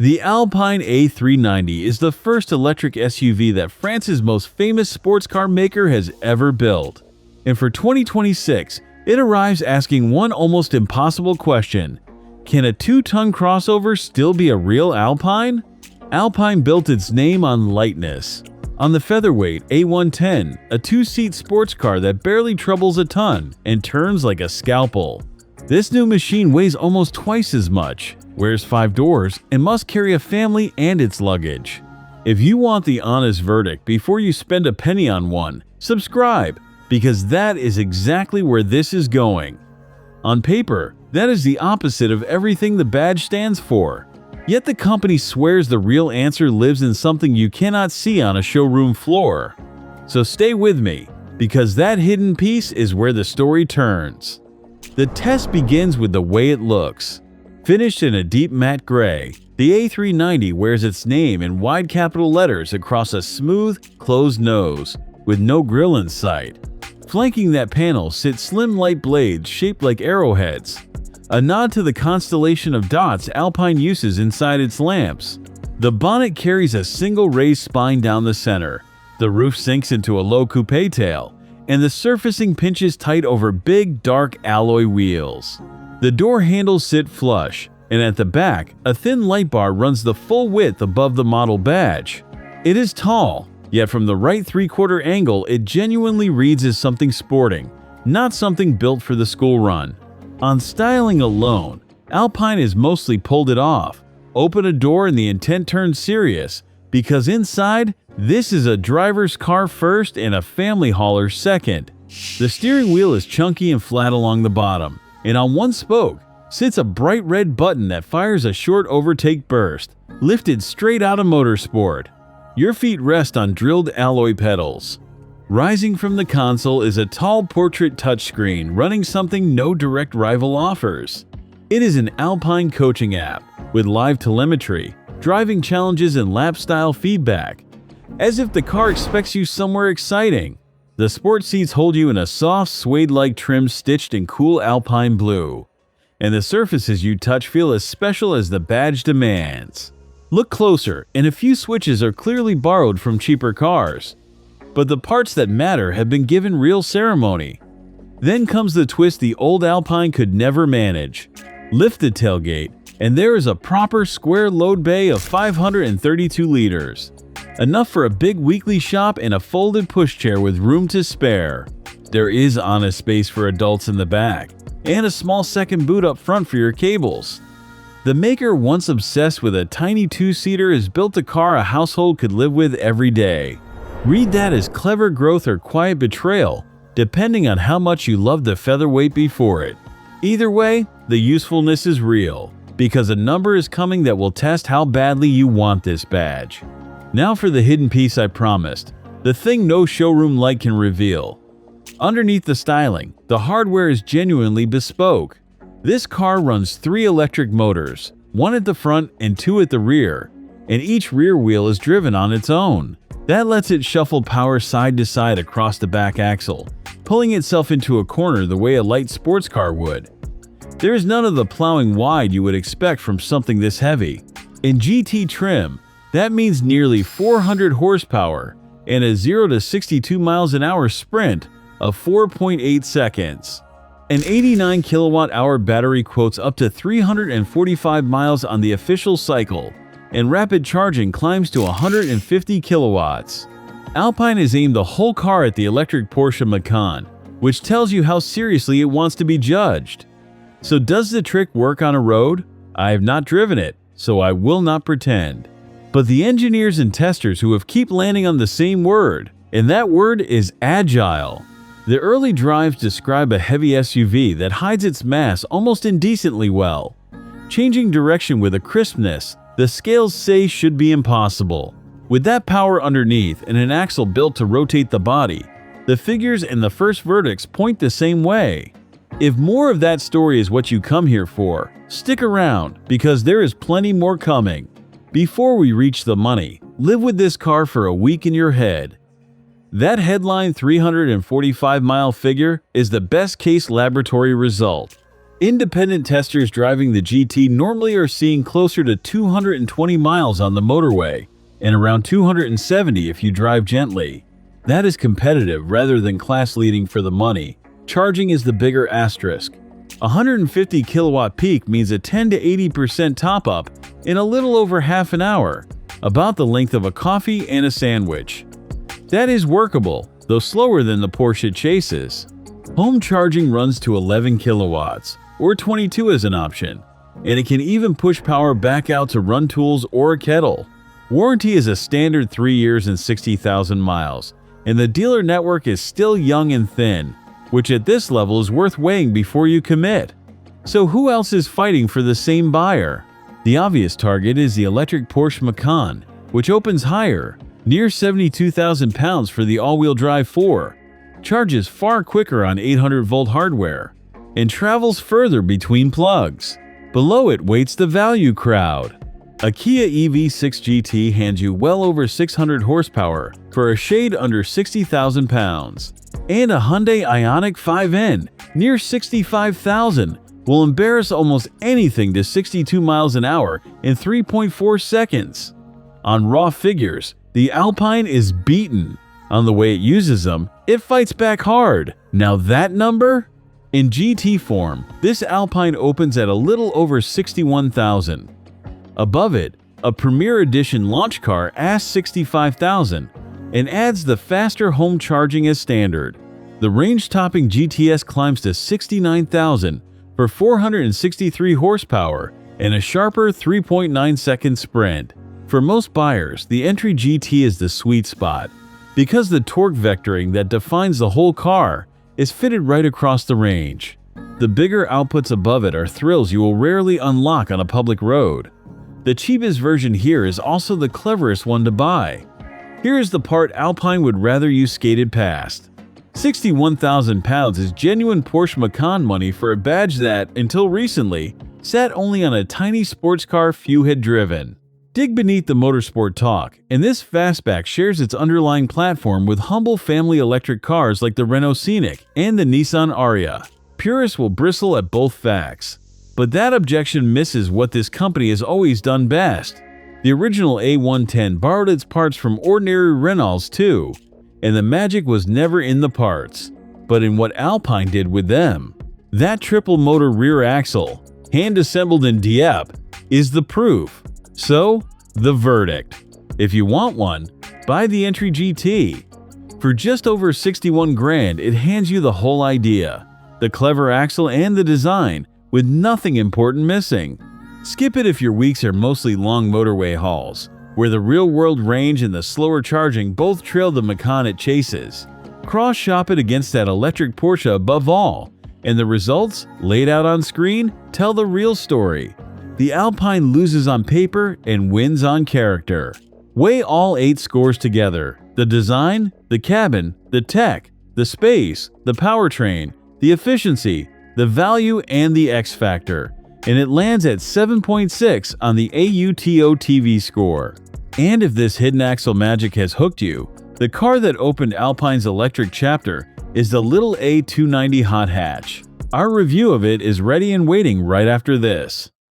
The Alpine A390 is the first electric SUV that France's most famous sports car maker has ever built. And for 2026, it arrives asking one almost impossible question: can a 2-ton crossover still be a real Alpine? Alpine built its name on lightness. On the featherweight A110, a 2-seat sports car that barely troubles a ton and turns like a scalpel. This new machine weighs almost twice as much, wears 5 doors, and must carry a family and its luggage. If you want the honest verdict before you spend a penny on one, subscribe, because that is exactly where this is going. On paper, that is the opposite of everything the badge stands for. Yet the company swears the real answer lives in something you cannot see on a showroom floor. So stay with me, because that hidden piece is where the story turns. The test begins with the way it looks. Finished in a deep matte gray, the A390 wears its name in wide capital letters across a smooth, closed nose, with no grille in sight. Flanking that panel sit slim light blades shaped like arrowheads, a nod to the constellation of dots Alpine uses inside its lamps. The bonnet carries a single raised spine down the center, the roof sinks into a low coupe tail, and the surfacing pinches tight over big, dark alloy wheels. The door handles sit flush, and at the back, a thin light bar runs the full width above the model badge. It is tall, yet from the right 3/4 angle it genuinely reads as something sporting, not something built for the school run. On styling alone, Alpine has mostly pulled it off. Open a door and the intent turns serious, because inside, this is a driver's car first and a family hauler second. The steering wheel is chunky and flat along the bottom, and on one spoke sits a bright red button that fires a short overtake burst, lifted straight out of motorsport. Your feet rest on drilled alloy pedals. Rising from the console is a tall portrait touchscreen running something no direct rival offers. It is an Alpine coaching app with live telemetry, driving challenges and lap-style feedback. As if the car expects you somewhere exciting. The sport seats hold you in a soft suede-like trim stitched in cool Alpine blue. And the surfaces you touch feel as special as the badge demands. Look closer, and a few switches are clearly borrowed from cheaper cars. But the parts that matter have been given real ceremony. Then comes the twist the old Alpine could never manage. Lift the tailgate, and there is a proper square load bay of 532 liters. Enough for a big weekly shop and a folded pushchair with room to spare. There is honest space for adults in the back, and a small second boot up front for your cables. The maker, once obsessed with a tiny 2-seater, has built a car a household could live with every day. Read that as clever growth or quiet betrayal, depending on how much you loved the featherweight before it. Either way, the usefulness is real, because a number is coming that will test how badly you want this badge. Now for the hidden piece I promised, the thing no showroom light can reveal. Underneath the styling, the hardware is genuinely bespoke. This car runs 3 electric motors, 1 at the front and 2 at the rear, and each rear wheel is driven on its own. That lets it shuffle power side to side across the back axle, pulling itself into a corner the way a light sports car would. There is none of the plowing wide you would expect from something this heavy. In GT trim, that means nearly 400 horsepower and a 0 to 62 miles an hour sprint of 4.8 seconds. An 89 kilowatt-hour battery quotes up to 345 miles on the official cycle, and rapid charging climbs to 150 kilowatts. Alpine has aimed the whole car at the electric Porsche Macan, which tells you how seriously it wants to be judged. So does the trick work on a road? I have not driven it, so I will not pretend. But the engineers and testers who have keep landing on the same word, and that word is agile. The early drives describe a heavy SUV that hides its mass almost indecently well. Changing direction with a crispness the scales say should be impossible. With that power underneath and an axle built to rotate the body, the figures and the first verdicts point the same way. If more of that story is what you come here for, stick around, because there is plenty more coming. Before we reach the money, live with this car for a week in your head. That headline 345-mile figure is the best-case laboratory result. Independent testers driving the GT normally are seeing closer to 220 miles on the motorway and around 270 if you drive gently. That is competitive rather than class-leading for the money. Charging is the bigger asterisk. 150 kilowatt peak means a 10 to 80% top-up in a little over half an hour, about the length of a coffee and a sandwich. That is workable, though slower than the Porsche chases. Home charging runs to 11 kilowatts, or 22 as an option, and it can even push power back out to run tools or a kettle. Warranty is a standard 3 years and 60,000 miles, and the dealer network is still young and thin, which at this level is worth weighing before you commit. So who else is fighting for the same buyer? The obvious target is the electric Porsche Macan, which opens higher, near 72,000 pounds for the all-wheel drive 4, charges far quicker on 800-volt hardware, and travels further between plugs. Below it waits the value crowd. A Kia EV6 GT hands you well over 600 horsepower for a shade under 60,000 pounds. And a Hyundai Ioniq 5N, near 65,000, will embarrass almost anything to 62 miles an hour in 3.4 seconds. On raw figures, the Alpine is beaten. On the way it uses them, it fights back hard. Now that number? In GT form, this Alpine opens at a little over 61,000. Above it, a Premier Edition launch car asks 65,000 and adds the faster home charging as standard. The range-topping GTS climbs to 69,000 for 463 horsepower and a sharper 3.9-second sprint. For most buyers, the entry GT is the sweet spot because the torque vectoring that defines the whole car is fitted right across the range. The bigger outputs above it are thrills you will rarely unlock on a public road. The cheapest version here is also the cleverest one to buy. Here is the part Alpine would rather you skated past. 61,000 pounds is genuine Porsche Macan money for a badge that, until recently, sat only on a tiny sports car few had driven. Dig beneath the motorsport talk, and this fastback shares its underlying platform with humble family electric cars like the Renault Scenic and the Nissan Ariya. Purists will bristle at both facts. But that objection misses what this company has always done best. The original A110 borrowed its parts from ordinary Renaults too, and the magic was never in the parts, but in what Alpine did with them. That triple-motor rear axle, hand-assembled in Dieppe, is the proof. So, the verdict. If you want one, buy the entry GT. For just over 61 grand, it hands you the whole idea, the clever axle and the design, with nothing important missing. Skip it if your weeks are mostly long motorway hauls, where the real-world range and the slower charging both trail the Macan it chases. Cross-shop it against that electric Porsche above all, and the results, laid out on screen, tell the real story. The Alpine loses on paper and wins on character. Weigh all 8 scores together: the design, the cabin, the tech, the space, the powertrain, the efficiency, the value, and the X factor, and it lands at 7.6 on the AUTO TV score. And if this hidden axle magic has hooked you, the car that opened Alpine's electric chapter is the little A290 hot hatch. Our review of it is ready and waiting right after this.